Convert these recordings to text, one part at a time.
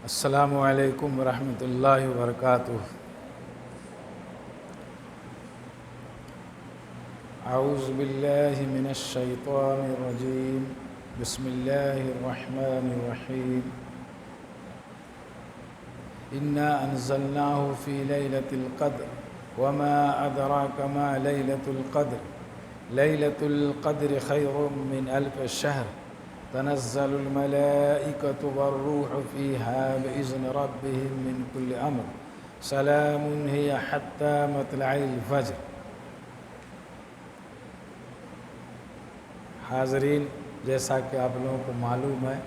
السلام علیکم ورحمۃ اللہ وبرکاتہ۔ اعوذ باللہ من الشیطان الرجیم، بسم اللہ الرحمن الرحیم۔ انا انزلناہ فی لیلۃ القدر وما ادراک ما لیلۃ القدر، لیلۃ القدر خیر من الف شہر، تنزل الملائکۃ والروح فیہا بإذن ربہم من کل امر، سلام ہی حتی مطلع الفجر۔ حاضرین، جیسا کہ آپ لوگوں کو معلوم ہے،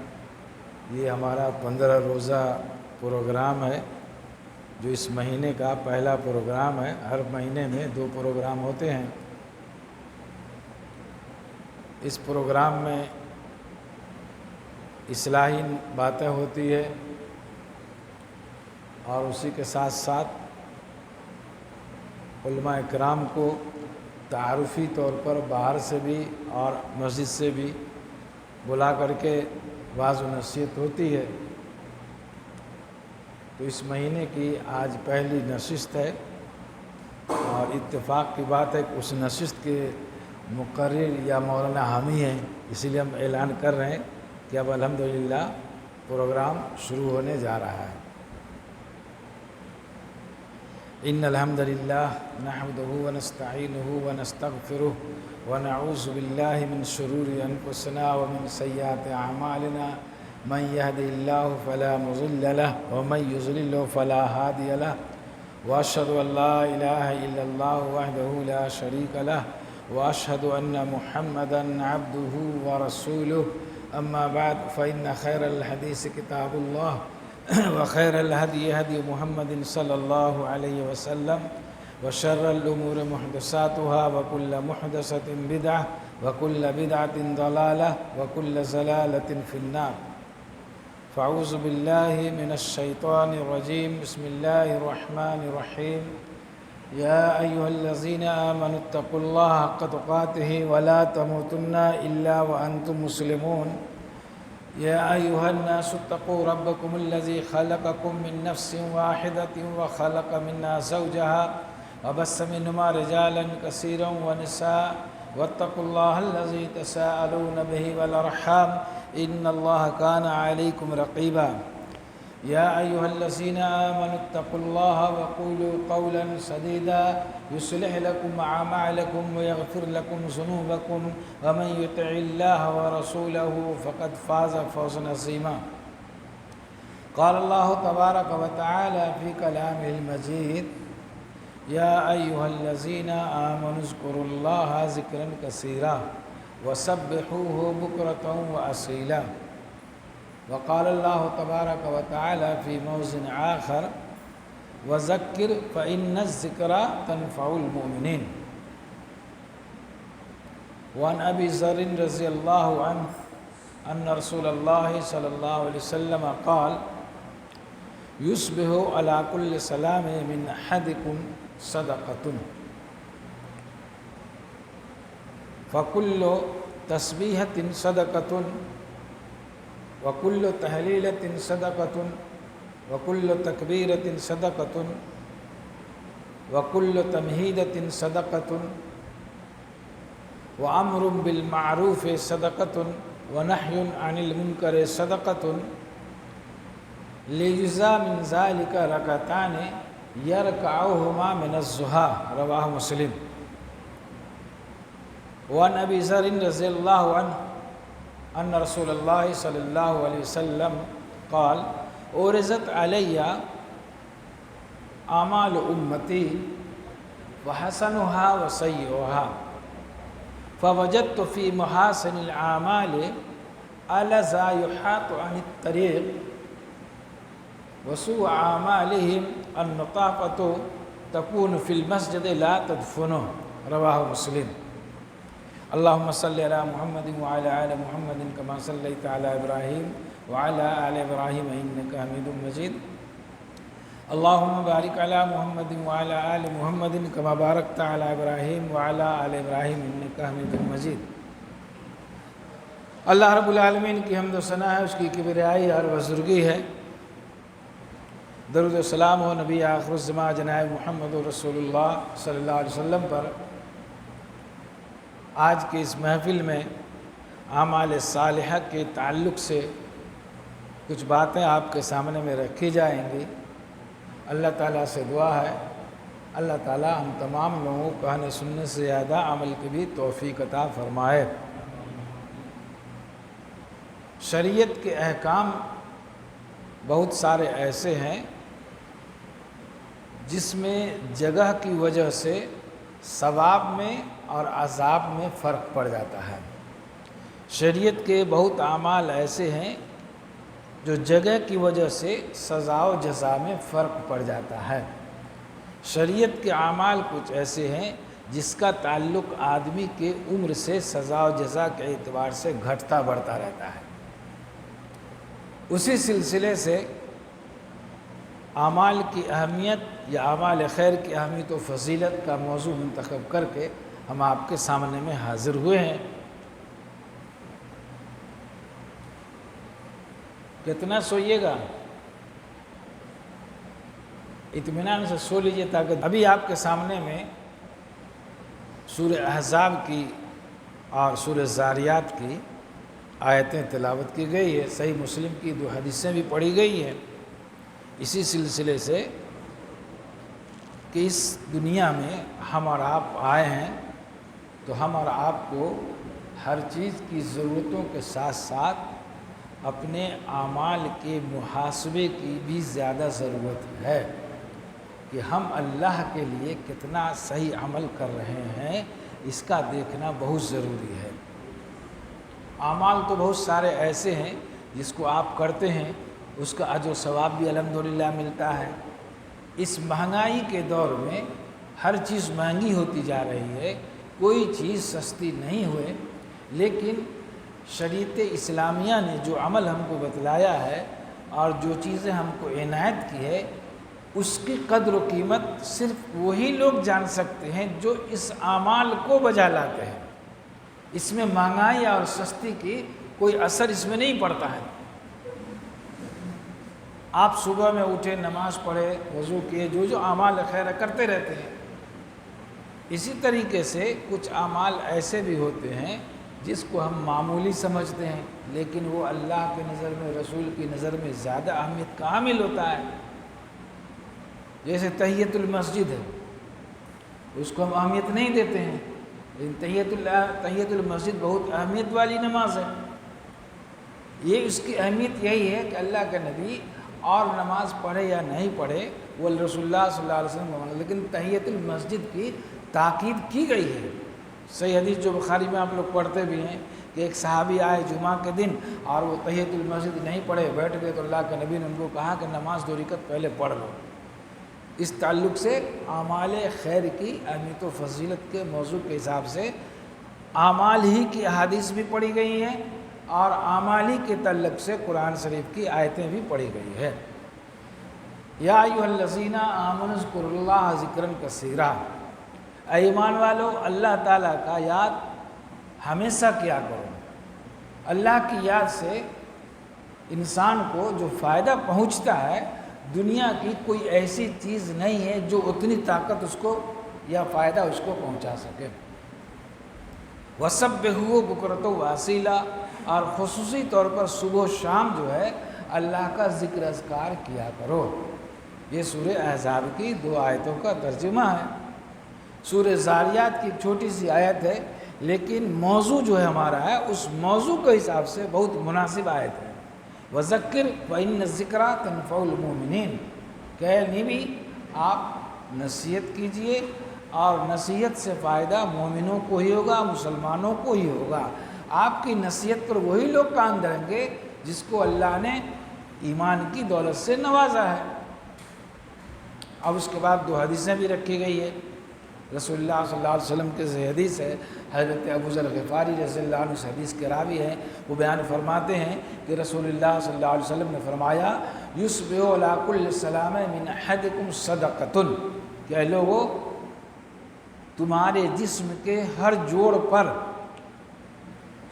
یہ ہمارا 15 روزہ پروگرام ہے جو اس مہینے کا پہلا پروگرام ہے۔ ہر مہینے میں 2 پروگرام ہوتے ہیں۔ اس پروگرام میں اصلاحی باتیں ہوتی ہے اور اسی کے ساتھ ساتھ علماء اکرام کو تعارفی طور پر باہر سے بھی اور مسجد سے بھی بلا کر کے واعظ و نصیحت ہوتی ہے۔ تو اس مہینے کی آج پہلی نشست ہے اور اتفاق کی بات ہے کہ اس نشست کے مقرر یا مولانا حامی ہیں، اسی لیے ہم اعلان کر رہے ہیں کہ اب الحمدللہ پروگرام شروع ہونے جا رہا ہے۔ ان الحمدللہ نحمدہ ونستعینہ ونستغفرہ ونعوذ باللہ من شرور انفسنا ومن سیئات اعمالنا، من یہد اللہ فلا مضل لہ ومن یضلل فلا ہادی لہ، واشہد ان لا الہ الا اللہ وحدہ لا شریک لہ، واشہد ان محمدا عبدہ ورسولہ، اما بعد فإن خیر الحدیث کتاب اللہ وخیر الہدی ہدی محمد صلی اللہ علیہ وسلم، وشر الامور محدثاتها وکل محدثۃ بدعہ وکل بدعۃ ضلالہ وکل ضلالۃ فی النار۔ فاعوذ باللہ من الشیطان الرجیم، بسم اللہ الرحمن الرحیم۔ یا ایہا الذین آمنوا اتقوا اللہ حق تقاتہ ولا تموتن الا وانتم مسلمون۔ یا ایہا الناس اتقوا ربکم الذی خلقکم من نفس واحدۃ وخلق منها زوجها وبث منہما رجالا کثیرا ونساء واتقوا اللہ الذی تساءلون به والارحام ان اللہ کان علیکم رقیبا۔ یا ایہا الذین آمنوا اتقوا اللہ وقولوا قولا سدیدا یصلح لکم اعمالکم ویغفر لکم ذنوبکم ومن یطع اللہ ورسولہ فقد فاز فوزا عظیما۔ قال اللہ تبارک وتعالی فی کلامہ المجید، یا ایہا الذین آمنوا اذکروا اللہ ذکرا کثیرا وسبحوہ بکرۃ واصیلا۔ وقال اللہ تبارک وتعالی فی موضع آخر، وذکر فإن الذکرى تنفع المؤمنین۔ وعن ابی ذر رضی اللہ عنہ ان رسول اللہ صلی اللہ علیہ وسلم قال، یصبح علی کل سلام من احدکم صدقۃ، فکل تسبیحۃ صدقۃ، وکل تہلیلۃ صدقۃ، وکل تکبیرۃ صدقۃ، وکل تمہیدۃ صدقۃ، وامر بالمعروف صدقۃ، ونہی عن المنکر صدقۃ، لیجزی من ذلک رکعتان یرکعہما من الضحیٰ، رواہ مسلم۔ وعن ابی ذر رضی اللہ عنہ ان رسول اللہ صلی اللہ علیہ وسلم قال، عرضت علی اعمال امتی وحسنها وسیئها، فوجدت فی محاسن الاعمال الذی یحاط عن الطریق، وسوء اعمالهم النطاقۃ تکون فی المسجد لا تدفنہ، رواہ مسلم۔ اللہم صلی علی محمد وعلی آل محمد کما صلیت علی ابراہیم وعلی آل ابراہیم انک حمید مجید۔ اللہم بارک علی محمد وعلی آل محمد کما بارکت علی ابراہیم وعلی آل ابراہیم انک حمید مجید۔ اللہ رب العالمین کی حمد و ثنا ہے، اس کی کبریائی اور بزرگی ہے درود و سلام ہو نبی آخر الزماں جناب محمد رسول اللہ صلی اللہ علیہ وسلم پر۔ آج کی اس محفل میں اعمال صالحہ کے تعلق سے کچھ باتیں آپ کے سامنے میں رکھی جائیں گی۔ اللہ تعالیٰ سے دعا ہے اللہ تعالیٰ ہم تمام لوگوں کو کہنے سننے سے زیادہ عمل کی بھی توفیق عطا فرمائے۔ شریعت کے احکام بہت سارے ایسے ہیں جس میں جگہ کی وجہ سے ثواب میں اور عذاب میں فرق پڑ جاتا ہے۔ شریعت کے بہت اعمال ایسے ہیں جو جگہ کی وجہ سے سزا و جزا میں فرق پڑ جاتا ہے۔ شریعت کے اعمال کچھ ایسے ہیں جس کا تعلق آدمی کے عمر سے سزا و جزا کے اعتبار سے گھٹتا بڑھتا رہتا ہے۔ اسی سلسلے سے اعمال کی اہمیت یا اعمال خیر کی اہمیت و فضیلت کا موضوع منتخب کر کے ہم آپ کے سامنے میں حاضر ہوئے ہیں۔ کتنا سوئیے گا؟ اطمینان سے سو لیجیے تاکہ ابھی آپ کے سامنے میں سورہ احزاب کی اور سورہ زاریات کی آیتیں تلاوت کی گئی ہے، صحیح مسلم کی 2 حدیثیں بھی پڑھی گئی ہیں اسی سلسلے سے کہ اس دنیا میں ہم اور آپ آئے ہیں تو ہم اور آپ کو ہر چیز کی ضرورتوں کے ساتھ ساتھ اپنے اعمال کے محاسبے کی بھی زیادہ ضرورت ہے کہ ہم اللہ کے لیے کتنا صحیح عمل کر رہے ہیں، اس کا دیکھنا بہت ضروری ہے۔ اعمال تو بہت سارے ایسے ہیں جس کو آپ کرتے ہیں اس کا اجر و ثواب بھی الحمدللہ ملتا ہے۔ اس مہنگائی کے دور میں ہر چیز مہنگی ہوتی جا رہی ہے، کوئی چیز سستی نہیں ہوئے، لیکن شریعت اسلامیہ نے جو عمل ہم کو بتلایا ہے اور جو چیزیں ہم کو عنایت کی ہے اس کی قدر و قیمت صرف وہی لوگ جان سکتے ہیں جو اس اعمال کو بجا لاتے ہیں۔ اس میں مہنگائی اور سستی کی کوئی اثر اس میں نہیں پڑتا ہے۔ آپ صبح میں اٹھے، نماز پڑھے، وضو کیے، جو اعمال خیر کرتے رہتے ہیں۔ اسی طریقے سے کچھ اعمال ایسے بھی ہوتے ہیں جس کو ہم معمولی سمجھتے ہیں لیکن وہ اللہ کی نظر میں، رسول کی نظر میں زیادہ اہمیت کا حامل ہوتا ہے۔ جیسے تحیۃ المسجد ہے، اس کو ہم اہمیت نہیں دیتے ہیں لیکن تحیۃ المسجد بہت اہمیت والی نماز ہے۔ یہ اس کی اہمیت یہی ہے کہ اللہ کے نبی اور نماز پڑھے یا نہیں پڑھے وہ رسول اللہ صلی اللہ علیہ وسلم کا ماننا، لیکن تحیۃ المسجد کی تاکید کی گئی ہے۔ صحیح حدیث جو بخاری میں آپ لوگ پڑھتے بھی ہیں کہ ایک صحابی آئے جمعہ کے دن اور وہ تحیۃ المسجد نہیں پڑھے، بیٹھ گئے تو اللہ کے نبی نے ان کو کہا کہ نماز 2 رکعت پہلے پڑھ لو۔ اس تعلق سے اعمال خیر کی اہمیت و فضیلت کے موضوع کے حساب سے اعمال ہی کی احادیث بھی پڑھی گئی ہیں اور اعمال ہی کے تعلق سے قرآن شریف کی آیتیں بھی پڑھی گئی ہے۔ یا ایھا الذین آمنوا اذکروا اللہ ذکرا کثیرا، اے ایمان والو اللہ تعالیٰ کا یاد ہمیشہ کیا کرو۔ اللہ کی یاد سے انسان کو جو فائدہ پہنچتا ہے، دنیا کی کوئی ایسی چیز نہیں ہے جو اتنی طاقت اس کو یا فائدہ اس کو پہنچا سکے۔ وَسَبِّحُوهُ بُكْرَةً وَأَصِيلًا، اور خصوصی طور پر صبح و شام جو ہے اللہ کا ذکر اذکار کیا کرو۔ یہ سورہ احزاب کی 2 آیتوں کا ترجمہ ہے۔ سورہ زاریات کی چھوٹی سی آیت ہے لیکن موضوع جو ہے ہمارا ہے اس موضوع کے حساب سے بہت مناسب آیت ہے۔ وَذَكِّرْ فَإِنَّ الذِّكْرَىٰ تَنفَعُ الْمُؤْمِنِينَ، کہ نبی آپ نصیحت کیجئے اور نصیحت سے فائدہ مومنوں کو ہی ہوگا، مسلمانوں کو ہی ہوگا۔ آپ کی نصیحت پر وہی لوگ کام کریں گے جس کو اللہ نے ایمان کی دولت سے نوازا ہے۔ اب اس کے بعد 2 حدیثیں بھی رکھی گئی ہے۔ رسول اللہ صلی اللہ علیہ وسلم کے سے حدیث ہے، حضرت ابو ذر غفاری رضی اللہ عنہ اس حدیث کے راوی ہیں، وہ بیان فرماتے ہیں کہ رسول اللہ صلی اللہ علیہ وسلم نے فرمایا یصبح علی کل سلام من احدکم صدقۃ، کہ اے لوگو تمہارے جسم کے ہر جوڑ پر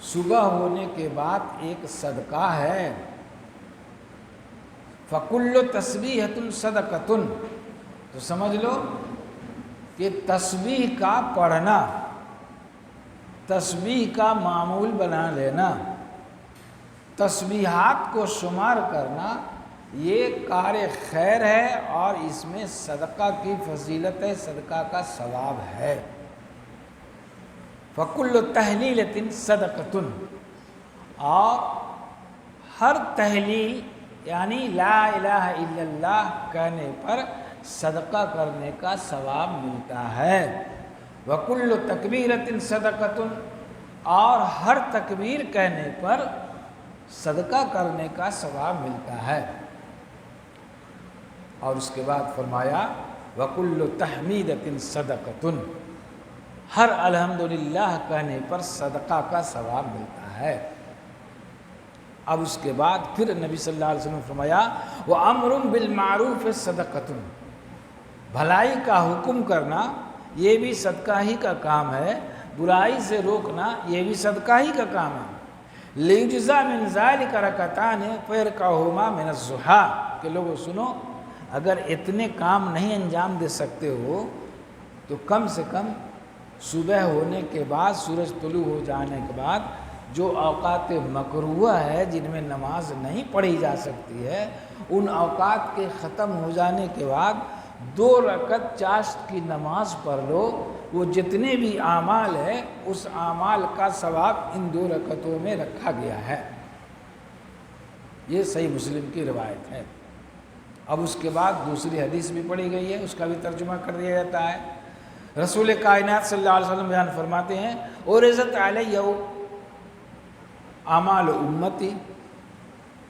صبح ہونے کے بعد ایک صدقہ ہے۔ فکل تسبیحۃ صدقۃ، تو سمجھ لو کہ تسبیح کا پڑھنا، تسبیح کا معمول بنا لینا، تسبیحات کو شمار کرنا، یہ کار خیر ہے اور اس میں صدقہ کی فضیلت ہے، صدقہ کا ثواب ہے۔ فکل تحلیلۃ صدقۃ، اور ہر تحلیل یعنی لا الہ الا اللہ کہنے پر صدقہ کرنے کا ثواب ملتا ہے۔ وکل تکبیرۃ صدقۃ، اور ہر تکبیر کہنے پر صدقہ کرنے کا ثواب ملتا ہے۔ اور اس کے بعد فرمایا وکل تحمیدۃ صدقۃ، ہر الحمدللہ کہنے پر صدقہ کا ثواب ملتا ہے۔ اب اس کے بعد پھر نبی صلی اللہ علیہ وسلم نے فرمایا وَأَمْرٌ بِالْمَعْرُوفِ صَدَقَةٌ، بھلائی کا حکم کرنا یہ بھی صدقہ ہی کا کام ہے، برائی سے روکنا یہ بھی صدقہ ہی کا کام ہے۔ لِيُجْزَى مِنْ ذَلِكَ رَكَعَتَانِ فَيَرْكَعُهُمَا مِنَ الضُّحَىٰ، کہ لوگوں سنو، اگر اتنے کام نہیں انجام دے سکتے ہو تو کم سے کم صبح ہونے کے بعد، سورج طلوع ہو جانے کے بعد جو اوقات مکروہ ہے جن میں نماز نہیں پڑھی جا سکتی ہے، ان اوقات کے ختم ہو جانے کے بعد 2 رکعت چاشت کی نماز پڑھ لو، وہ جتنے بھی اعمال ہے اس اعمال کا ثواب ان 2 رکعتوں میں رکھا گیا ہے۔ یہ صحیح مسلم کی روایت ہے۔ اب اس کے بعد دوسری حدیث بھی پڑھی گئی ہے، اس کا بھی ترجمہ کر دیا جاتا ہے۔ رسول کائنات صلی اللہ علیہ وسلم بیان فرماتے ہیں عرضت علیہ اعمال امتی،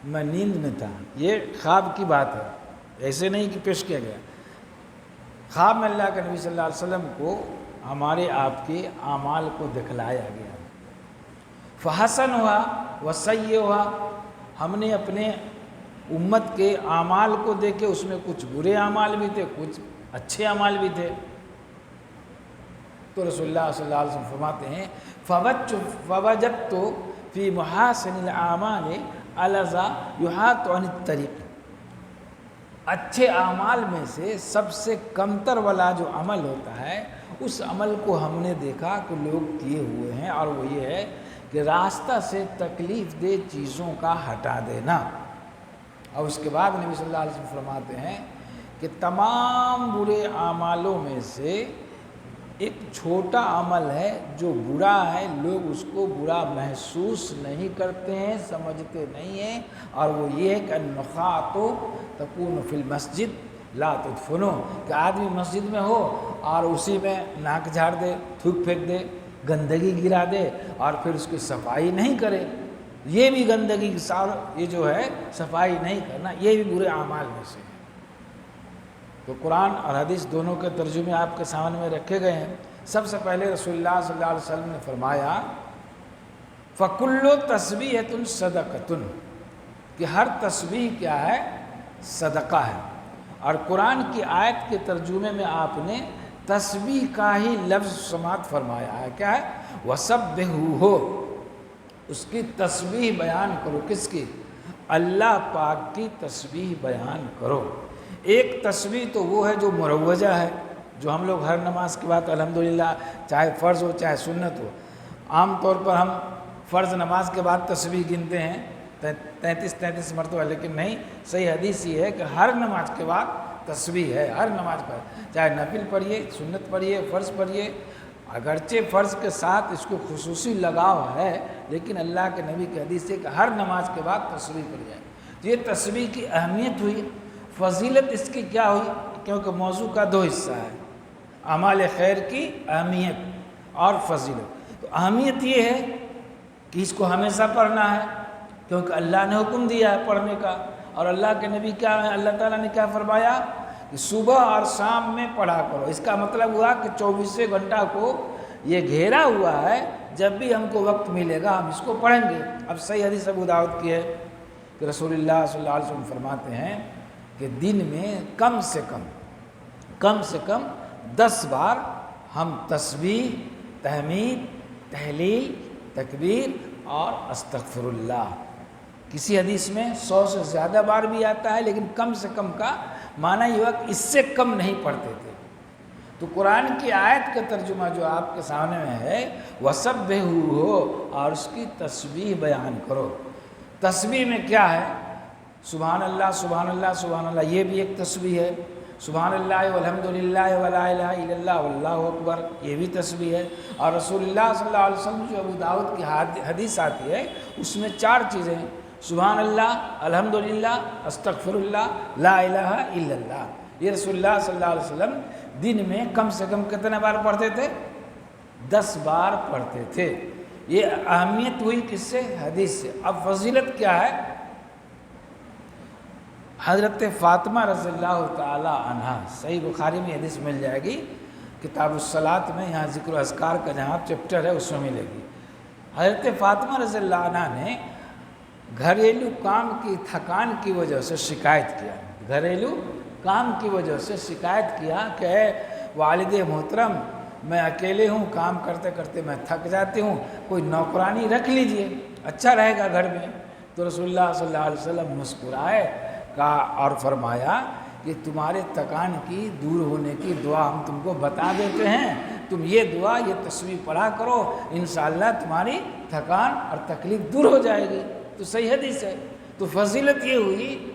میں نیند میں تھا، یہ خواب کی بات ہے، ایسے نہیں کہ پیش کیا گیا، خواب میں اللہ کے نبی صلی اللہ علیہ وسلم کو ہمارے آپ کے اعمال کو دکھلایا گیا، فحسن ہوا وسیء ہوا، ہم نے اپنے امت کے اعمال کو دیکھے، اس میں کچھ برے اعمال بھی تھے، کچھ اچھے اعمال بھی تھے۔ تو رسول اللہ صلی اللہ علیہ وسلم فرماتے ہیں فوجدت فی محاسن الاعمال الذی یحاط عن الطریق، اچھے اعمال میں سے سب سے کمتر والا جو عمل ہوتا ہے اس عمل کو ہم نے دیکھا کہ لوگ کیے ہوئے ہیں، اور وہ یہ ہے کہ راستہ سے تکلیف دہ چیزوں کا ہٹا دینا۔ اور اس کے بعد نبی صلی اللہ علیہ وسلم فرماتے ہیں کہ تمام برے اعمالوں میں سے ایک چھوٹا عمل ہے جو برا ہے، لوگ اس کو برا محسوس نہیں کرتے ہیں، سمجھتے نہیں ہیں، اور وہ یہ ہے کہ النخاۃ تکون فی المسجد لا تدفن، کہ آدمی مسجد میں ہو اور اسی میں ناک جھاڑ دے، تھوک پھینک دے، گندگی گرا دے اور پھر اس کی صفائی نہیں کرے، یہ بھی گندگی یہ جو ہے صفائی نہیں کرنا، یہ بھی برے اعمال میں سے ہے۔ تو قرآن اور حدیث دونوں کے ترجمے آپ کے سامنے میں رکھے گئے ہیں۔ سب سے پہلے رسول اللہ صلی اللہ علیہ وسلم نے فرمایا فَكُلُّ تَسْبِيحَةٌ صَدَقَةٌ، کہ ہر تسبیح کیا ہے؟ صدقہ ہے۔ اور قرآن کی آیت کے ترجمے میں آپ نے تسبیح کا ہی لفظ سماعت فرمایا ہے، کیا ہے؟ وَسَبِّحُوهُ، اس کی تسبیح بیان کرو، کس کی؟ اللہ پاک کی تسبیح بیان کرو۔ ایک تسبیح تو وہ ہے جو مروجہ ہے، جو ہم لوگ ہر نماز کے بعد الحمدللہ، چاہے فرض ہو چاہے سنت ہو، عام طور پر ہم فرض نماز کے بعد تسبیح گنتے ہیں 33 مرتبہ، لیکن نہیں، صحیح حدیث یہ ہے کہ ہر نماز کے بعد تسبیح ہے، ہر نماز پر، چاہے نفل پڑھیے، سنت پڑھیے، فرض پڑھیے، اگرچہ فرض کے ساتھ اس کو خصوصی لگاؤ ہے، لیکن اللہ کے نبی کی حدیث ہے کہ ہر نماز کے بعد تسبیح پڑھی جائے۔ تو یہ تسبیح کی اہمیت ہوئی، فضیلت اس کی کیا ہوئی؟ کیونکہ موضوع کا 2 حصہ ہے، اعمال خیر کی اہمیت اور فضیلت۔ تو اہمیت یہ ہے کہ اس کو ہمیشہ پڑھنا ہے، کیونکہ اللہ نے حکم دیا ہے پڑھنے کا، اور اللہ کے نبی کیا ہے، اللہ تعالیٰ نے کیا فرمایا کہ صبح اور شام میں پڑھا کرو۔ اس کا مطلب ہوا کہ 24 گھنٹہ کو یہ گھیرا ہوا ہے، جب بھی ہم کو وقت ملے گا ہم اس کو پڑھیں گے۔ اب صحیح حدیث ابو داؤد کی ہے کہ رسول اللہ صلی اللہ علیہ وسلم فرماتے ہیں کہ دن میں کم سے کم 10 بار ہم تسبیح، تحمید، تہلیل، تکبیر اور استغفر اللہ کسی حدیث میں 100 سے زیادہ بار بھی آتا ہے، لیکن کم سے کم کا معنی یہ ہوا کہ اس سے کم نہیں پڑھتے تھے۔ تو قرآن کی آیت کا ترجمہ جو آپ کے سامنے میں ہے، وَسَبِّحُوهُ ہو، اور اس کی تسبیح بیان کرو۔ تسبیح میں کیا ہے؟ سبحان اللہ سبحان اللہ سبحان اللہ، یہ بھی ایک تسبیح ہے۔ سبحان اللہ والحمدللہ ولا الہ الا اللہ واللہ اکبر، یہ بھی تسبیح ہے۔ اور رسول اللہ صلی اللہ علیہ وسلم جو ابو داؤد کی حدیث آتی ہے، اس میں 4 چیزیں ہیں: سبحان اللہ، الحمدللہ، استغفر اللہ، لا الہ الا اللہ۔ یہ رسول اللہ صلی اللہ علیہ وسلم دن میں کم سے کم کتنے بار پڑھتے تھے؟ 10 بار پڑھتے تھے۔ یہ اہمیت ہوئی کس سے؟ حدیث سے۔ اب فضیلت کیا ہے؟ حضرت فاطمہ رضی اللہ تعالی عنہ، صحیح بخاری میں حدیث مل جائے گی، کتاب الصلاۃ میں، یہاں ذکر و اذکار کا جہاں چیپٹر ہے اس میں ملے گی۔ حضرت فاطمہ رضی اللہ عنہ نے گھریلو کام کی تھکان کی وجہ سے شکایت کیا، گھریلو کام کی وجہ سے شکایت کیا کہ اے والد محترم، میں اکیلے ہوں، کام کرتے کرتے میں تھک جاتی ہوں، کوئی نوکرانی رکھ لیجئے، اچھا رہے گا گھر میں۔ تو رسول اللہ صلی اللہ علیہ وسلم مسکرائے اور فرمایا کہ تمہارے تکان کی دور ہونے کی دعا ہم تم کو بتا دیتے ہیں، تم یہ دعا، یہ تسبیح پڑھا کرو، انشاءاللہ تمہاری تھکان اور تکلیف دور ہو جائے گی۔ تو صحیح حدیث ہے۔ تو فضیلت یہ ہوئی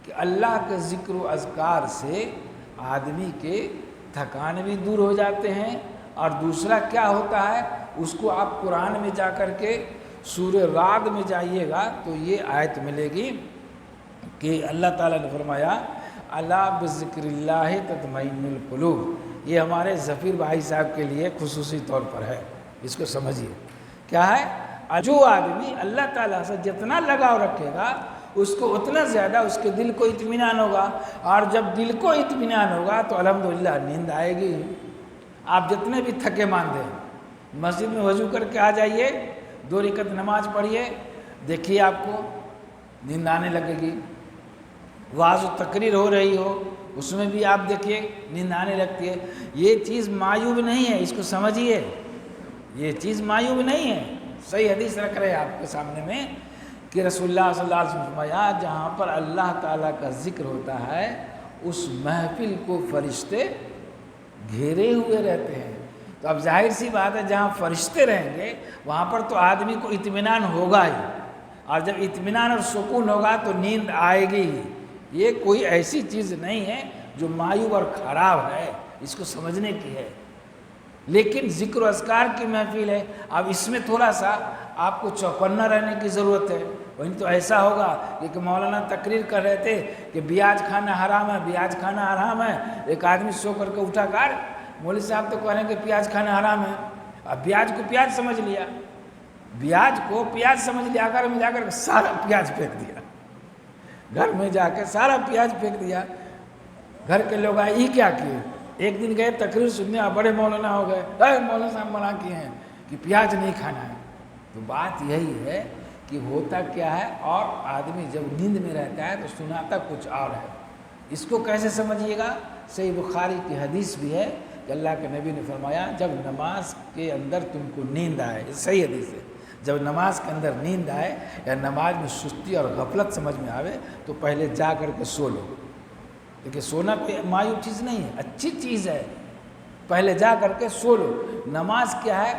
کہ اللہ کے ذکر و اذکار سے آدمی کے تھکان بھی دور ہو جاتے ہیں، اور دوسرا کیا ہوتا ہے، اس کو آپ قرآن میں جا کر کے سورہ رعد میں جائیے گا تو یہ آیت ملے گی کہ اللہ تعالیٰ نے فرمایا الا بذکر اللہ تطمئن القلوب۔ یہ ہمارے ظفیر بھائی صاحب کے لیے خصوصی طور پر ہے، اس کو سمجھیے۔ کیا ہے؟ جو آدمی اللہ تعالیٰ سے جتنا لگاؤ رکھے گا، اس کو اتنا زیادہ اس کے دل کو اطمینان ہوگا، اور جب دل کو اطمینان ہوگا تو الحمدللہ نیند آئے گی۔ آپ جتنے بھی تھکے ماندے ہیں، مسجد میں وضو کر کے آ جائیے، 2 رکعت نماز پڑھیے، دیکھیے آپ کو نیند آنے لگے گی۔ وعظ و تقریر ہو رہی ہو، اس میں بھی آپ دیکھیے نیند آنے لگتی ہے۔ یہ چیز معیوب نہیں ہے، اس کو سمجھیے، یہ چیز معیوب نہیں ہے۔ صحیح حدیث رکھ رہے ہیں آپ کے سامنے میں کہ رسول اللہ صلی اللہ علیہ وسلم فرمایا جہاں پر اللہ تعالیٰ کا ذکر ہوتا ہے، اس محفل کو فرشتے گھیرے ہوئے رہتے ہیں۔ تو اب ظاہر سی بات ہے، جہاں فرشتے رہیں گے وہاں پر تو آدمی کو اطمینان ہوگا ہی، اور جب اطمینان اور سکون ہوگا تو نیند آئے گی ہی۔ یہ کوئی ایسی چیز نہیں ہے جو معیوب اور خراب ہے، اس کو سمجھنے کی ہے۔ لیکن ذکر و اذکار کی محفل ہے، اب اس میں تھوڑا سا آپ کو چوکنا رہنے کی ضرورت ہے۔ وہیں تو ایسا ہوگا کہ مولانا تقریر کر رہے تھے کہ بیاج کھانا حرام ہے، بیاج کھانا حرام ہے، ایک آدمی سو کر کے اٹھا کر مولوی صاحب تو کہہ رہے ہیں کہ پیاز کھانا حرام ہے۔ اب بیاج کو پیاز سمجھ لیا، بیاج کو پیاز سمجھ لیا، گھر میں جا کر سارا پیاز پھینک دیا، گھر میں جا کے سارا پیاز پھینک دیا۔ گھر کے لوگ آئے، یہ کیا کیے؟ ایک دن گئے تقریر سننے، بڑے مولانا ہو گئے، مولانا صاحب منع کیے ہیں کہ پیاز نہیں کھانا ہے۔ تو بات یہی ہے کہ ہوتا کیا ہے، اور آدمی جب نیند میں رہتا ہے تو سناتا کچھ اور ہے۔ اس کو کیسے سمجھیے گا؟ صحیح بخاری کی حدیث بھی ہے کہ اللہ کے نبی نے فرمایا جب نماز کے اندر تم کو نیند آئے، صحیح حدیث ہے، جب نماز کے اندر نیند آئے یا نماز میں سستی اور غفلت سمجھ میں آوے تو پہلے جا کر کے سو لو۔ دیکھیے سونا کوئی معیوب چیز نہیں ہے، اچھی چیز ہے، پہلے جا کر کے سو لو۔ نماز کیا ہے؟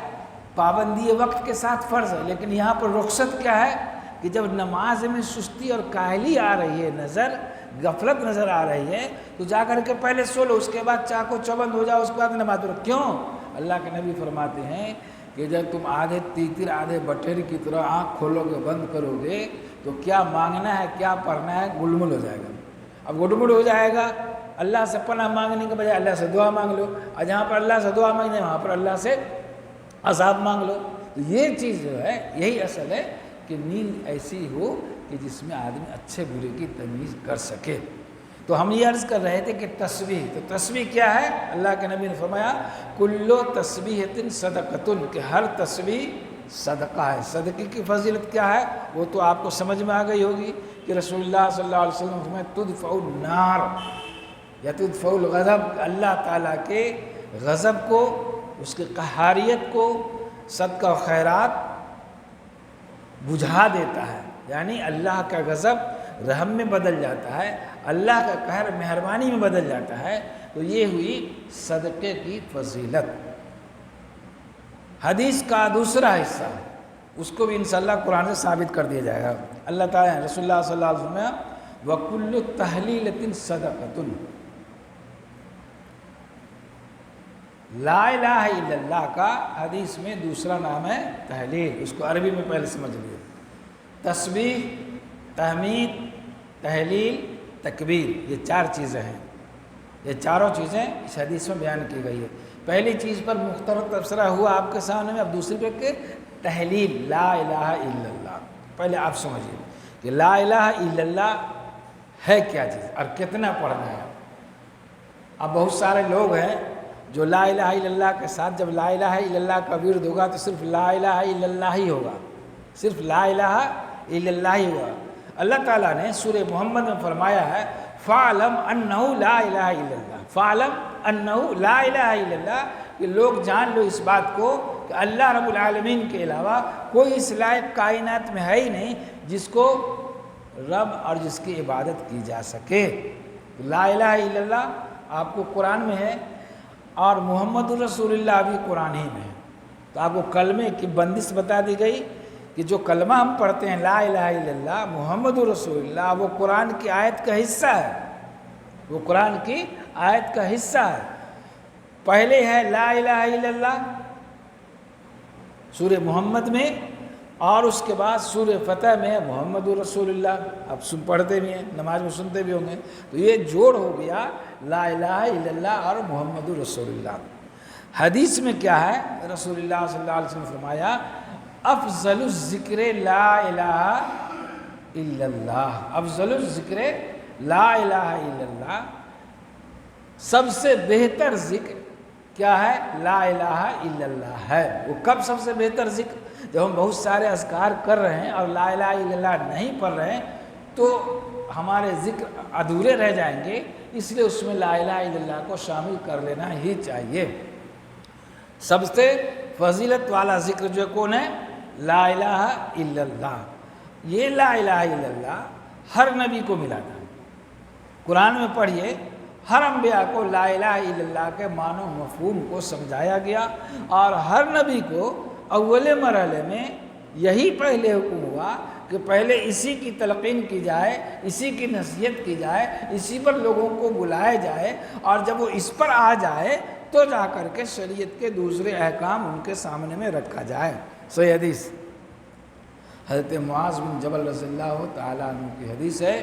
پابندی وقت کے ساتھ فرض ہے، لیکن یہاں پر رخصت کیا ہے کہ جب نماز میں سستی اور کاہلی آ رہی ہے، غفلت نظر آ رہی ہے، تو جا کر کے پہلے سو لو، اس کے بعد چاقو چوبند ہو جاؤ، اس کے بعد نماز پڑھو۔ کیوں؟ اللہ کے نبی فرماتے ہیں کہ جب تم آدھے تیتر آدھے بٹیر کی طرح آنکھ کھولو گے، بند کرو گے، تو کیا مانگنا ہے کیا پڑھنا ہے گلمل ہو جائے گا۔ اب گلمل ہو جائے گا، اللہ سے پناہ مانگنے کے بجائے اللہ سے دعا مانگ لو، اور جہاں پر اللہ سے دعا مانگنے وہاں پر اللہ سے عذاب مانگ لو۔ تو یہ چیز جو ہے، یہی اصل ہے کہ نیند ایسی ہو کہ جس میں آدمی اچھے برے کی تمیز کر سکے۔ تو ہم یہ عرض کر رہے تھے کہ تسبیح، تو تسبیح کیا ہے؟ اللہ کے نبی نے فرمایا کلو تسبیحۃ صدقۃ، کہ ہر تسبیح صدقہ ہے۔ صدقے کی فضیلت کیا ہے وہ تو آپ کو سمجھ میں آ گئی ہوگی کہ رسول اللہ صلی اللہ علیہ وسلم نے فرمایا تدفع النار یا تدفع الغضب، اللہ تعالیٰ کے غضب کو، اس کی قہاریت کو صدقہ و خیرات بجھا دیتا ہے۔ یعنی اللہ کا غضب رحم میں بدل جاتا ہے، اللہ کا قہر مہربانی میں بدل جاتا ہے۔ تو یہ ہوئی صدقے کی فضیلت۔ حدیث کا دوسرا حصہ اس کو بھی انشاءاللہ قرآن سے ثابت کر دیا جائے گا۔ اللہ تعالیٰ رسول اللہ صلی اللہ علیہ وسلم نے وَكُلُّ تَحْلِيلَةٍ صَدَقَةٌ، لا الہ الا اللہ کا حدیث میں دوسرا نام ہے تحلیل۔ اس کو عربی میں پہلے سمجھ لیے، تسبیح، تحمید، تحلیل، تکبیر، یہ 4 چیزیں ہیں۔ یہ چاروں چیزیں اس حدیث میں بیان کی گئی ہے۔ پہلی چیز پر مختصر تبصرہ ہوا آپ کے سامنے میں، اب دوسری پہ کہ تحلیل لا الہ الا اللہ۔ پہلے آپ سمجھیے کہ لا الہ الا اللہ ہے کیا چیز اور کتنا پڑھنا ہے۔ اب بہت سارے لوگ ہیں جو لا الہ الا اللہ کے ساتھ جب لا الہ الا اللہ کا ورد ہوگا تو صرف لا الہ الا اللہ ہی ہوگا، صرف لا الہ الا اللہ ہی ہوگا۔ اللہ تعالیٰ نے سورہ محمد میں فرمایا ہے فَعْلَمْ أَنَّهُ لَا إِلَهَ إِلَّا اللَّهُ، فَعْلَمْ أَنَّهُ لَا إِلَهَ إِلَّا اللَّهُ، کہ لوگ جان لو اس بات کو کہ اللہ رب العالمین کے علاوہ کوئی اس لائق کائنات میں ہے ہی نہیں جس کو رب اور جس کی عبادت کی جا سکے۔ لا الہ الا اللہ آپ کو قرآن میں ہے اور محمد رسول اللہ بھی قرآن ہی میں ہے۔ تو آپ کو کلمے کی بندش بتا دی گئی کہ جو کلمہ ہم پڑھتے ہیں لا الہ الا اللہ محمد رسول اللہ، وہ قرآن کی آیت کا حصہ ہے، وہ قرآن کی آیت کا حصہ ہے۔ پہلے ہے لا الہ الا اللہ سورہ محمد میں، اور اس کے بعد سورہ فتح میں ہے محمد رسول اللہ۔ آپ پڑھتے بھی ہیں، نماز میں سنتے بھی ہوں گے، تو یہ جوڑ ہو گیا لا الہ الا اللہ اور محمد رسول اللہ۔ حدیث میں کیا ہے؟ رسول اللہ صلی اللہ علیہ وسلم نے فرمایا افضل الذکر لا الہ الا اللہ، افضل الذکر لا الہ الا اللہ، سب سے بہتر ذکر کیا ہے؟ لا الہ الا اللہ ہے۔ وہ کب سب سے بہتر ذکر؟ جب ہم بہت سارے اذکار کر رہے ہیں اور لا الہ الا اللہ نہیں پڑھ رہے ہیں تو ہمارے ذکر ادھورے رہ جائیں گے، اس لیے اس میں لا الہ الا اللہ کو شامل کر لینا ہی چاہیے۔ سب سے فضیلت والا ذکر جو کون ہے؟ لا الہ الا اللہ۔ یہ لا الہ الا اللہ ہر نبی کو ملا تھا۔ قرآن میں پڑھیے ہر انبیاء کو لا الہ الا اللہ کے معنی و مفہوم کو سمجھایا گیا، اور ہر نبی کو اول مرحلے میں یہی پہلے حکم ہوا کہ پہلے اسی کی تلقین کی جائے، اسی کی نصیحت کی جائے، اسی پر لوگوں کو بلایا جائے، اور جب وہ اس پر آ جائے تو جا کر کے شریعت کے دوسرے احکام ان کے سامنے میں رکھا جائے۔ صحیح حدیث حضرت معاذ بن جبل رضی اللہ تعالیٰ عنہ کی حدیث ہے،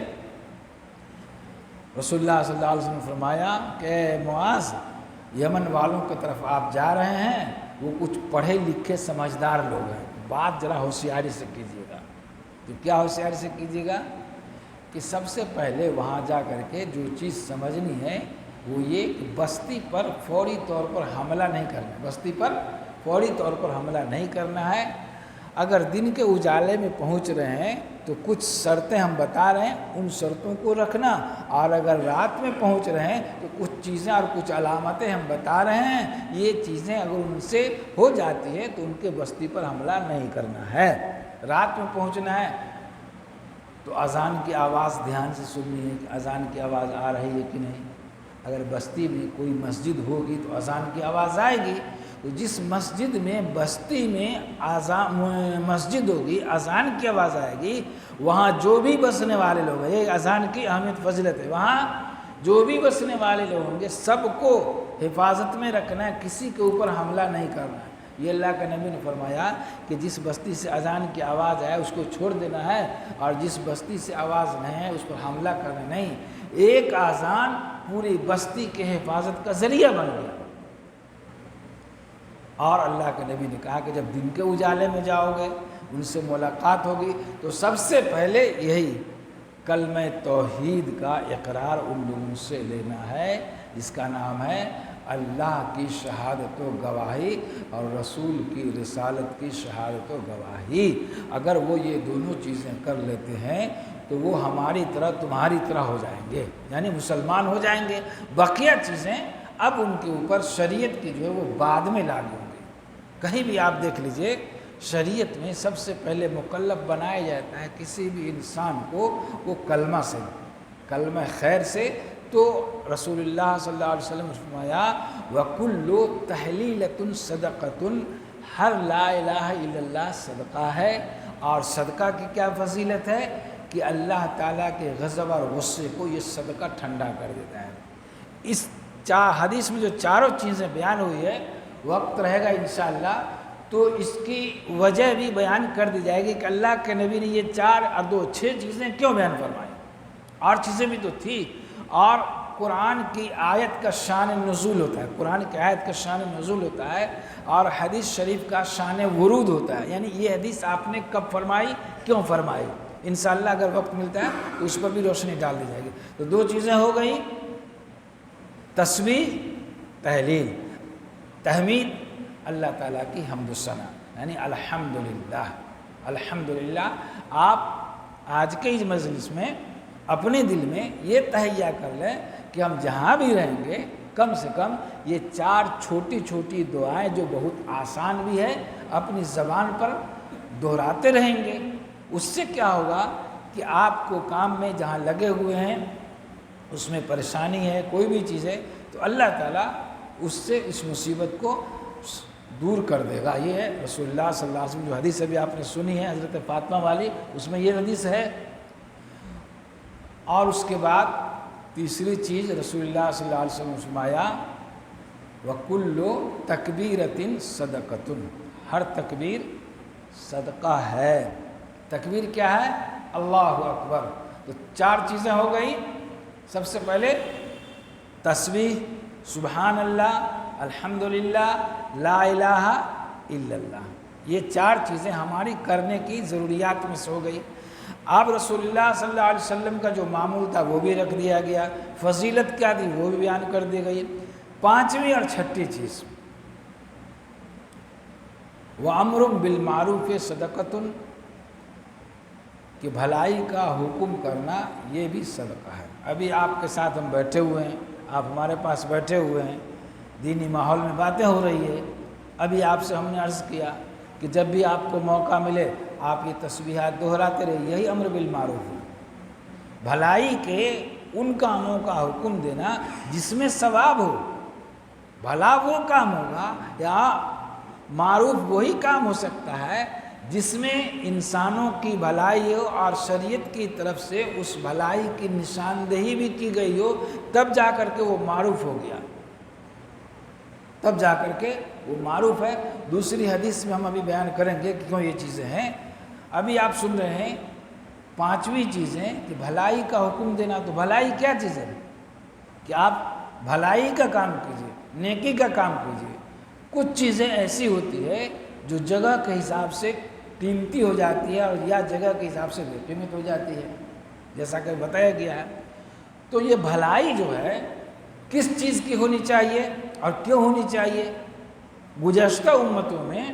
رسول اللہ صلی اللہ علیہ وسلم نے فرمایا کہ معاذ یمن والوں کی طرف آپ جا رہے ہیں، وہ کچھ پڑھے لکھے سمجھدار لوگ ہیں، بات ذرا ہوشیاری سے کیجیے گا۔ تو کیا ہوشیاری سے کیجیے گا کہ سب سے پہلے وہاں جا کر کے جو چیز سمجھنی ہے وہ یہ کہ بستی پر فوری طور پر حملہ نہیں کرنا ہے، بستی پر فوری طور پر حملہ نہیں کرنا ہے۔ اگر دن کے اجالے میں پہنچ رہے ہیں تو کچھ شرطیں ہم بتا رہے ہیں، ان شرطوں کو رکھنا، اور اگر رات میں پہنچ رہے ہیں تو کچھ چیزیں اور کچھ علامتیں ہم بتا رہے ہیں، یہ چیزیں اگر ان سے ہو جاتی ہے تو ان کے بستی پر حملہ نہیں کرنا ہے۔ رات میں پہنچنا ہے تو اذان کی آواز دھیان سے سننی ہے کہ اذان کی آواز آ رہی ہے کہ نہیں۔ اگر بستی میں کوئی مسجد ہوگی تو اذان کی آواز آئے گی، تو جس مسجد میں بستی میں مسجد ہوگی اذان کی آواز آئے گی، وہاں جو بھی بسنے والے لوگ ہیں، یہ اذان کی اہمیت فضیلت ہے، وہاں جو بھی بسنے والے لوگ ہوں گے سب کو حفاظت میں رکھنا ہے، کسی کے اوپر حملہ نہیں کرنا ہے۔ یہ اللہ کے نبی نے فرمایا کہ جس بستی سے اذان کی آواز آئے اس کو چھوڑ دینا ہے، اور جس بستی سے آواز نہیں ہے اس پر حملہ کرنا نہیں۔ ایک اذان پوری بستی کے حفاظت کا ذریعہ بن گیا۔ اور اللہ کے نبی نے کہا کہ جب دن کے اجالے میں جاؤ گے، ان سے ملاقات ہوگی، تو سب سے پہلے یہی کلمہ توحید کا اقرار ان لوگوں سے لینا ہے جس کا نام ہے اللہ کی شہادت و گواہی اور رسول کی رسالت کی شہادت و گواہی۔ اگر وہ یہ دونوں چیزیں کر لیتے ہیں تو وہ ہماری طرح تمہاری طرح ہو جائیں گے، یعنی مسلمان ہو جائیں گے۔ بقیہ چیزیں اب ان کے اوپر شریعت کی جو ہے وہ بعد میں لاگو ہوں گی۔ کہیں بھی آپ دیکھ لیجئے شریعت میں سب سے پہلے مکلف بنایا جاتا ہے کسی بھی انسان کو وہ کلمہ سے، کلمہ خیر سے. تو رسول اللہ صلی اللہ علیہ وسلم نے فرمایا وَكُلُّ تَحْلِيلَةٌ صَدَقَةٌ، ہر لا الہ الا اللہ صدقہ ہے. اور صدقہ کی کیا فضیلت ہے کہ اللہ تعالیٰ کے غضب اور غصے کو یہ صدقہ ٹھنڈا کر دیتا ہے. اس حدیث میں جو چاروں چیزیں بیان ہوئی ہے، وقت رہے گا انشاءاللہ تو اس کی وجہ بھی بیان کر دی جائے گی کہ اللہ کے نبی نے یہ 4 اور 2 6 چیزیں کیوں بیان فرمائی. اور چیزیں بھی تو تھی. اور قرآن کی آیت کا شان نزول ہوتا ہے، قرآن کی آیت کا شان نزول ہوتا ہے، اور حدیث شریف کا شان ورود ہوتا ہے. یعنی یہ حدیث آپ نے کب فرمائی، کیوں فرمائی. انشاءاللہ اگر وقت ملتا ہے تو اس پر بھی روشنی ڈال دی جائے گی. تو 2 چیزیں ہو گئیں، تسبیح، تہلیل. تحمید اللہ تعالیٰ کی حمد و ثنا، یعنی الحمدللہ. الحمدللہ. آپ آج کے اس مجلس میں اپنے دل میں یہ تہیہ کر لیں کہ ہم جہاں بھی رہیں گے کم سے کم یہ 4 چھوٹی چھوٹی دعائیں جو بہت آسان بھی ہے اپنی زبان پر دہراتے رہیں گے. اس سے کیا ہوگا کہ آپ کو کام میں جہاں لگے ہوئے ہیں اس میں پریشانی ہے، کوئی بھی چیز ہے، تو اللہ تعالیٰ اس سے اس مصیبت کو دور کر دے گا. یہ ہے رسول اللہ صلی اللہ علیہ وسلم جو حدیث ابھی آپ نے سنی ہے حضرت فاطمہ والی، اس میں یہ حدیث ہے. اور اس کے بعد تیسری چیز رسول اللہ صلی اللہ علیہ وسلم نے فرمایا وَكُلُّ تَكْبِيرَةٍ صَدَقَةٌ، ہر تکبیر صدقہ ہے. تکبیر کیا ہے؟ اللہ اکبر. تو 4 چیزیں ہو گئی. سب سے پہلے تسبیح، سبحان اللہ، الحمدللہ، لا الہ الا اللہ. یہ 4 چیزیں ہماری کرنے کی ضروریات میں سے ہو گئی. اب رسول اللہ صلی اللہ علیہ وسلم کا جو معمول تھا وہ بھی رکھ دیا گیا، فضیلت کیا تھی وہ بھی بیان کر دی گئی. 5ویں اور 6ٹھی چیز وَأَمْرٌ بِالْمَعْرُوفِ صَدَقَةٌ، کہ بھلائی کا حکم کرنا یہ بھی صدقہ ہے. ابھی آپ کے ساتھ ہم بیٹھے ہوئے ہیں، آپ ہمارے پاس بیٹھے ہوئے ہیں، دینی ماحول میں باتیں ہو رہی ہے. ابھی آپ سے ہم نے عرض کیا کہ جب بھی آپ کو موقع ملے آپ یہ تسبیحات دہراتے رہیے. یہی امر بالمعروف ہے، بھلائی کے ان کاموں کا حکم دینا جس میں ثواب ہو. بھلا وہ کام ہوگا یا معروف وہی کام ہو سکتا ہے جس میں انسانوں کی بھلائی ہو اور شریعت کی طرف سے اس بھلائی کی نشاندہی بھی کی گئی ہو، تب جا کر کے وہ معروف ہو گیا، تب جا کر کے وہ معروف ہے. دوسری حدیث میں ہم ابھی بیان کریں گے کہ کیوں یہ چیزیں ہیں. ابھی آپ سن رہے ہیں 5ویں چیزیں کہ بھلائی کا حکم دینا. تو بھلائی کیا چیز ہے کہ آپ بھلائی کا کام کیجیے، نیکی کا کام کیجیے. کچھ چیزیں ایسی ہوتی ہے جو جگہ کے حساب سے قیمتی ہو جاتی ہے اور یا جگہ کے حساب سے بے قیمت ہو جاتی ہے، جیسا کہ بتایا گیا ہے. تو یہ بھلائی جو ہے کس چیز کی ہونی چاہیے اور کیوں ہونی چاہیے؟ گزشتہ امتوں میں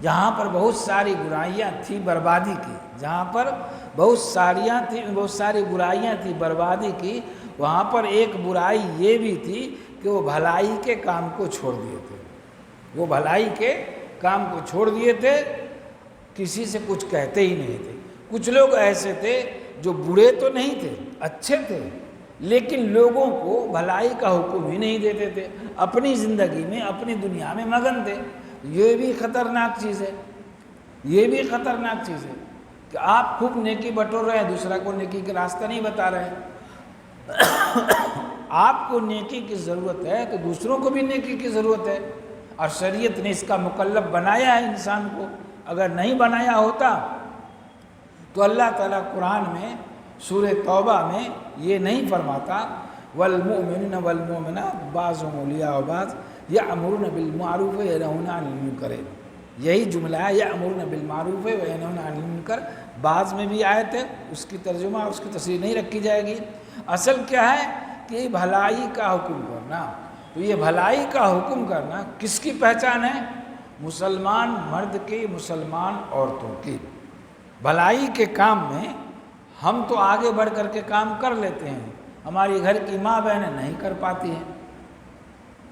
جہاں پر بہت ساری برائیاں تھیں بربادی کی، جہاں پر بہت ساری برائیاں تھیں بربادی کی، وہاں پر ایک برائی یہ بھی تھی کہ وہ بھلائی کے کام کو چھوڑ دیے تھے. وہ بھلائی کے کام کو چھوڑ دیے تھے، کسی سے کچھ کہتے ہی نہیں تھے. کچھ لوگ ایسے تھے جو برے تو نہیں تھے، اچھے تھے، لیکن لوگوں کو بھلائی کا حکم ہی نہیں دیتے تھے، اپنی زندگی میں اپنی دنیا میں مگن تھے. یہ بھی خطرناک چیز ہے، یہ بھی خطرناک چیز ہے کہ آپ خوب نیکی بٹور رہے ہیں، دوسرا کو نیکی کا راستہ نہیں بتا رہے ہیں. آپ کو نیکی کی ضرورت ہے تو دوسروں کو بھی نیکی کی ضرورت ہے، اور شریعت نے اس کا مکلف بنایا ہے انسان کو. اگر نہیں بنایا ہوتا تو اللہ تعالیٰ قرآن میں سورہ توبہ میں یہ نہیں فرماتا والمؤمنون والمؤمنات بعضهم اولیاء بعض یأمرون بالمعروف وینہون عن المنکر. یہی جملہ ہے یأمرون بالمعروف وینہون عن المنکر. بعض میں بھی آیت ہے، اس کی ترجمہ اور اس کی تفسیر نہیں رکھی جائے گی. اصل کیا ہے کہ بھلائی کا حکم کرنا. تو یہ بھلائی کا حکم کرنا کس کی پہچان ہے؟ مسلمان مرد کی، مسلمان عورتوں کی. بھلائی کے کام میں ہم تو آگے بڑھ کر کے کام کر لیتے ہیں، ہماری گھر کی ماں بہنیں نہیں کر پاتی ہیں.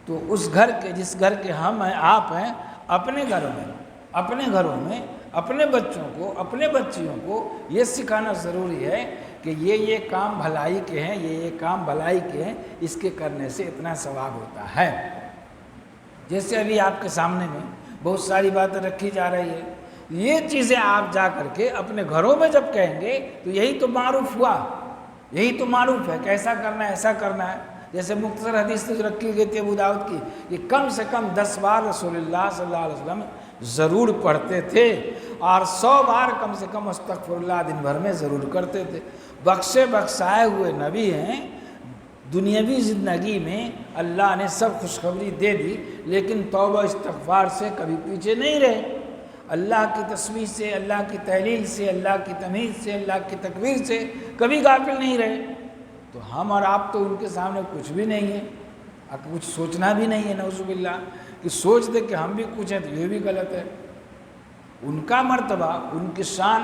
تو اس گھر کے، جس گھر کے ہم ہیں، آپ ہیں، اپنے گھر میں اپنے گھروں میں اپنے بچوں کو اپنے بچیوں کو یہ سکھانا ضروری ہے کہ یہ کام بھلائی کے ہیں، یہ کام بھلائی کے ہیں، اس کے کرنے سے اتنا ثواب ہوتا ہے۔ جیسے ابھی آپ کے سامنے میں بہت ساری باتیں رکھی جا رہی ہے، یہ چیزیں آپ جا کر کے اپنے گھروں میں جب کہیں گے تو یہی تو معروف ہوا، یہی تو معروف ہے کہ ایسا کرنا ہے ایسا کرنا ہے۔ جیسے مختصر حدیث جو رکھی گئی تھی ابو داؤد کی، یہ کم سے کم 10 بار رسول اللہ صلی اللہ علیہ وسلم ضرور پڑھتے تھے، اور 100 بار کم سے کم استغفر اللہ دن بھر میں ضرور کرتے تھے۔ بخشے بخشائے ہوئے نبی ہیں، دنیاوی زندگی میں اللہ نے سب خوشخبری دے دی، لیکن توبہ استغفار سے کبھی پیچھے نہیں رہے، اللہ کی تسبیح سے، اللہ کی تحلیل سے، اللہ کی تمہید سے، اللہ کی تکبیر سے کبھی غافل نہیں رہے۔ تو ہم اور آپ تو ان کے سامنے کچھ بھی نہیں ہے، کچھ سوچنا بھی نہیں ہے نعوذ باللہ کہ سوچ دے کہ ہم بھی کچھ ہیں، تو یہ بھی غلط ہے۔ ان کا مرتبہ، ان کی شان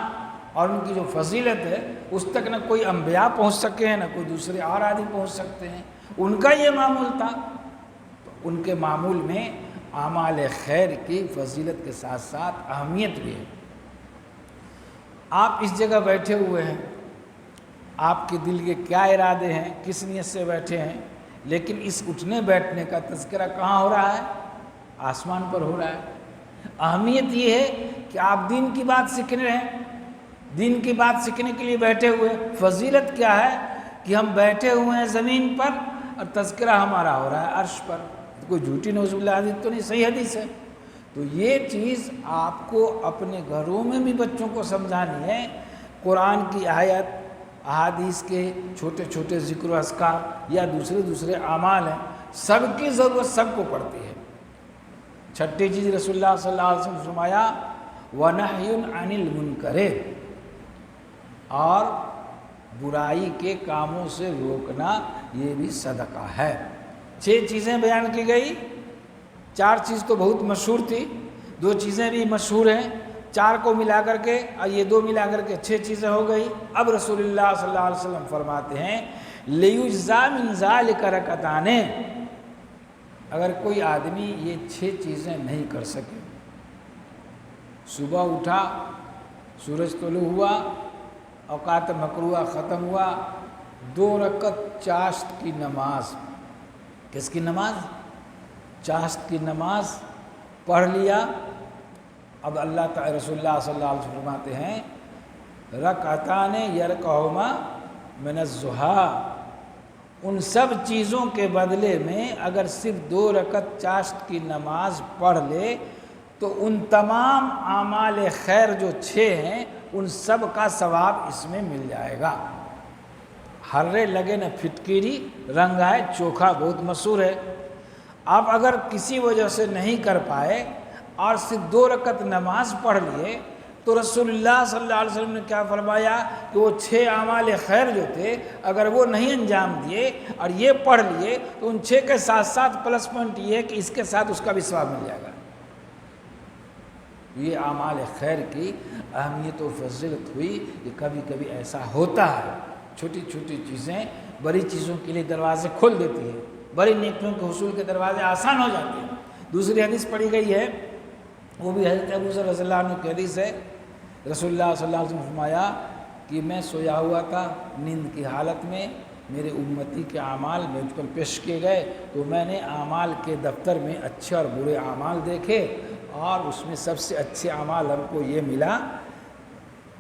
اور ان کی جو فضیلت ہے، اس تک نہ کوئی انبیاء پہنچ سکے ہیں، نہ کوئی دوسرے اور آدمی پہنچ سکتے ہیں۔ ان کا یہ معمول تھا، تو ان کے معمول میں اعمال خیر کی فضیلت کے ساتھ ساتھ اہمیت بھی ہے۔ آپ اس جگہ بیٹھے ہوئے ہیں، آپ کے دل کے کیا ارادے ہیں، کس نیت سے بیٹھے ہیں، لیکن اس اٹھنے بیٹھنے کا تذکرہ کہاں ہو رہا ہے؟ آسمان پر ہو رہا ہے۔ اہمیت یہ ہے کہ آپ دین کی بات سیکھنے رہے ہیں، دین کی بات سیکھنے کے لیے بیٹھے ہوئے۔ فضیلت کیا ہے کہ ہم بیٹھے ہوئے ہیں زمین پر اور تذکرہ ہمارا ہو رہا ہے عرش پر۔ کوئی جھوٹی نعوذ باللہ حدیث تو نہیں، صحیح حدیث ہے۔ تو یہ چیز آپ کو اپنے گھروں میں بھی بچوں کو سمجھانی ہے۔ قرآن کی آیت، احادیث کے چھوٹے چھوٹے ذکر و اذکار یا دوسرے اعمال ہیں، سب کی ضرورت سب کو پڑتی ہے۔ چھٹی چیز رسول اللہ صلی اللہ علیہ وسلم نے فرمایا وَنَحْيٌ عَنِ الْمُنْكَرِ، اور برائی کے کاموں سے روکنا یہ بھی صدقہ ہے۔ 6 چیزیں بیان کی گئی، 4 چیز تو بہت مشہور تھی، 2 چیزیں بھی مشہور ہیں، 4 کو ملا کر کے اور یہ 2 ملا کر کے 6 چیزیں ہو گئی۔ اب رسول اللہ صلی اللہ علیہ وسلم فرماتے ہیں لِيُجْزَى مِنْ ذَلِكَ رَكَعَتَانِ، اگر کوئی آدمی یہ 6 چیزیں نہیں کر سکے، صبح اٹھا، سورج طلوع ہوا، اوقات مکروہ ختم ہوا، 2 رکعت چاشت کی نماز، کس کی نماز؟ چاشت کی نماز پڑھ لیا۔ اب اللہ تعالی رسول اللہ صلی اللہ علیہ وسلم فرماتے ہیں رکعتان یرکعہما من الضحیٰ، ان سب چیزوں کے بدلے میں اگر صرف 2 رکعت چاشت کی نماز پڑھ لے تو ان تمام اعمال خیر جو 6 ہیں ان سب کا ثواب اس میں مل جائے گا۔ ہرے لگے نہ پھٹکری، رنگ آئے چوکھا بہت مشہور ہے۔ آپ اگر کسی وجہ سے نہیں کر پائے اور صرف 2 رکعت نماز پڑھ لیے تو رسول اللہ صلی اللہ علیہ وسلم نے کیا فرمایا کہ وہ 6 اعمال خیر جو تھے اگر وہ نہیں انجام دیے اور یہ پڑھ لیے تو ان 6 کے ساتھ ساتھ پلس پوائنٹ یہ ہے کہ اس کے ساتھ اس کا بھی ثواب مل جائے گا۔ یہ اعمال خیر کی اہمیت و فضیلت ہوئی کہ کبھی کبھی ایسا ہوتا ہے، چھوٹی چھوٹی چیزیں بڑی چیزوں کے لیے دروازے کھول دیتی ہیں، بڑی نیکیوں کے حصول کے دروازے آسان ہو جاتے ہیں۔ دوسری حدیث پڑھی گئی ہے، وہ بھی حضرت ابو ذر رضی اللہ عنہ کی حدیث ہے۔ رسول اللہ صلی اللہ علیہ وسلم نے فرمایا کہ میں سویا ہوا تھا نیند کی حالت میں، میرے امتی کے اعمال مجھ پر پیش کیے گئے تو میں نے اعمال کے دفتر میں اچھے اور برے اعمال دیکھے، اور اس میں سب سے اچھے اعمال ہم کو یہ ملا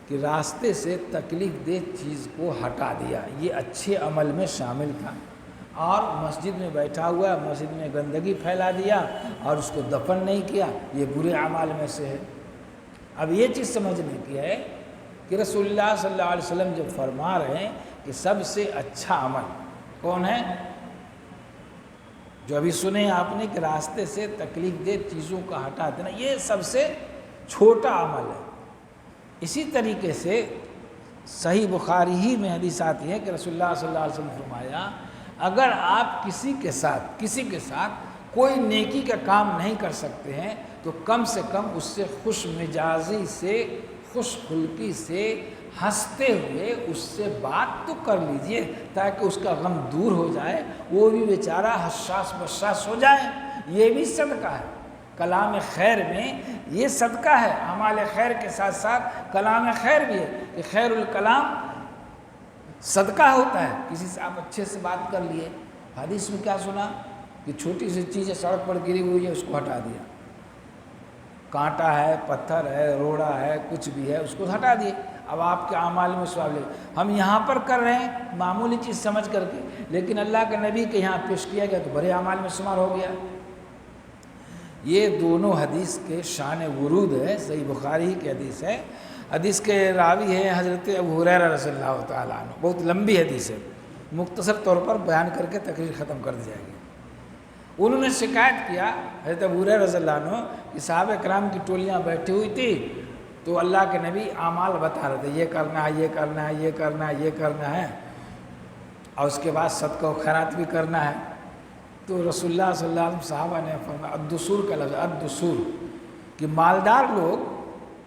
کہ راستے سے تکلیف دہ چیز کو ہٹا دیا، یہ اچھے عمل میں شامل تھا۔ اور مسجد میں بیٹھا ہوا ہے، مسجد میں گندگی پھیلا دیا اور اس کو دفن نہیں کیا، یہ برے اعمال میں سے ہے۔ اب یہ چیز سمجھنے کی ہے کہ رسول اللہ صلی اللہ علیہ وسلم جب فرما رہے ہیں کہ سب سے اچھا عمل کون ہے، جو ابھی سنے آپ نے کہ راستے سے تکلیف دہ چیزوں کا ہٹا دینا، یہ سب سے چھوٹا عمل ہے۔ اسی طریقے سے صحیح بخاری ہی میں حدیث آتی ہے کہ رسول اللہ صلی اللہ علیہ وسلم نے فرمایا اگر آپ کسی کے ساتھ کوئی نیکی کا کام نہیں کر سکتے ہیں تو کم سے کم اس سے خوش مزاجی سے، خوش خلقی سے، ہنستے ہوئے اس سے بات تو کر لیجئے تاکہ اس کا غم دور ہو جائے، وہ بھی بیچارہ حساس بساس ہو جائے، یہ بھی صدقہ ہے۔ کلام خیر میں یہ صدقہ ہے، اعمال خیر کے ساتھ ساتھ کلام خیر بھی ہے کہ خیر الکلام صدقہ ہوتا ہے۔ کسی سے آپ اچھے سے بات کر لیے، حدیث میں کیا سنا کہ چھوٹی سی چیز ہے سڑک پر گری ہوئی ہے اس کو ہٹا دیا، کانٹا ہے، پتھر ہے، روڑا ہے، کچھ بھی ہے اس کو ہٹا دیے، اب آپ کے اعمال میں ثواب لے۔ ہم یہاں پر کر رہے ہیں معمولی چیز سمجھ کر کے، لیکن اللہ کے نبی کے یہاں پیش کیا گیا تو بڑے اعمال میں شمار ہو گیا۔ یہ دونوں حدیث کے شان ورود ہے، صحیح بخاری کی حدیث ہے۔ حدیث کے راوی ہے حضرت ابو ہریرہ رضی اللہ تعالیٰ عنہ، بہت لمبی حدیث ہے، مختصر طور پر بیان کر کے تقریر ختم کر دی جائے گی۔ انہوں نے شکایت کیا حضرت ابو ہریرہ رضی اللہ عنہ کہ صحابہ کرام کی ٹولیاں بیٹھی ہوئی تھی تو اللہ کے نبی اعمال بتا رہے تھے، یہ کرنا ہے، یہ کرنا ہے، یہ کرنا ہے، یہ کرنا ہے، اور اس کے بعد صدقہ و خیرات بھی کرنا ہے۔ تو رسول اللہ صلی اللہ علیہ وسلم صحابہ نے فرمایا، الدثور کا لفظ الدثور، کہ مالدار لوگ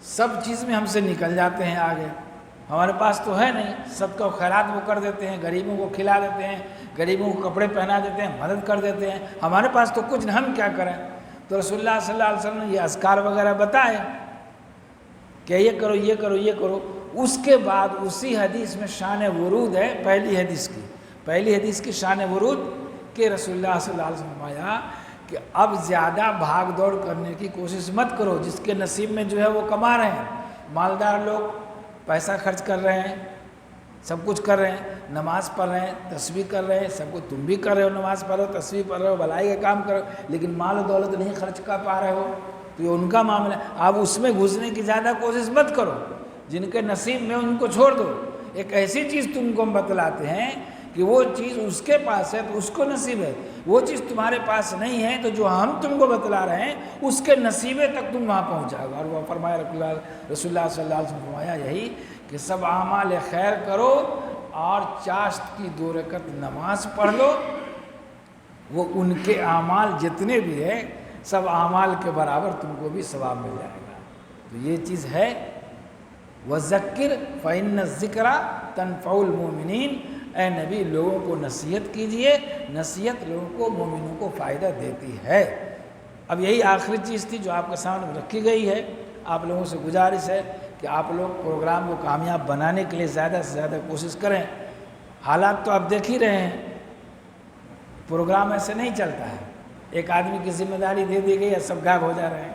سب چیز میں ہم سے نکل جاتے ہیں آگے، ہمارے پاس تو ہے نہیں، صدقہ و خیرات وہ کر دیتے ہیں، غریبوں کو کھلا دیتے ہیں، غریبوں کو کپڑے پہنا دیتے ہیں، مدد کر دیتے ہیں، ہمارے پاس تو کچھ نہیں، ہم کیا کریں؟ تو رسول اللہ صلی اللہ علیہ وسلم نے یہ اذکار وغیرہ بتائے کہ یہ کرو، یہ کرو، یہ کرو۔ اس کے بعد اسی حدیث میں شان ورود ہے پہلی حدیث کی شان ورود کہ رسول اللہ صلی اللہ علیہ وسلم فرمایا کہ اب زیادہ بھاگ دوڑ کرنے کی کوشش مت کرو، جس کے نصیب میں جو ہے وہ کما رہے ہیں۔ مالدار لوگ پیسہ خرچ کر رہے ہیں، سب کچھ کر رہے ہیں، نماز پڑھ رہے ہیں، تسبیح کر رہے ہیں، سب کچھ تم بھی کر رہے ہو، نماز پڑھ رہے ہو، تسبیح پڑھ رہے ہو، بھلائی کا کام کر رہے ہو، لیکن مال و دولت نہیں خرچ کر پا رہے ہو، تو یہ ان کا معاملہ ہے۔ آپ اس میں گھسنے کی زیادہ کوشش مت کرو، جن کے نصیب میں ان کو چھوڑ دو۔ ایک ایسی چیز تم کو ہم بتلاتے ہیں کہ وہ چیز اس کے پاس ہے تو اس کو نصیب ہے، وہ چیز تمہارے پاس نہیں ہے تو جو ہم تم کو بتلا رہے ہیں اس کے نصیبے تک تم وہاں پہنچ جاؤ گا۔ اور وہ فرمایا رسول اللہ صلی اللہ علیہ وسلم فرمایا یہی کہ سب اعمال خیر کرو اور چاشت کی 2 رکعت نماز پڑھ لو، وہ ان کے اعمال جتنے بھی ہیں سب اعمال کے برابر تم کو بھی ثواب مل جائے گا۔ تو یہ چیز ہے، وَذَكِّرْ فَإِنَّ الذِّكْرَ تَنفَعُ الْمُؤْمِنِينَ۔ اے نبی لوگوں کو نصیحت کیجئے، نصیحت لوگوں کو مومنوں کو فائدہ دیتی ہے۔ اب یہی آخری چیز تھی جو آپ کے سامنے رکھی گئی ہے۔ آپ لوگوں سے گزارش ہے کہ آپ لوگ پروگرام کو کامیاب بنانے کے لیے زیادہ سے زیادہ کوشش کریں۔ حالات تو آپ دیکھ ہی رہے ہیں، پروگرام ایسے نہیں چلتا ہے، ایک آدمی کی ذمہ داری دے دی گئی ہے، سب غائب ہو جا رہے ہیں۔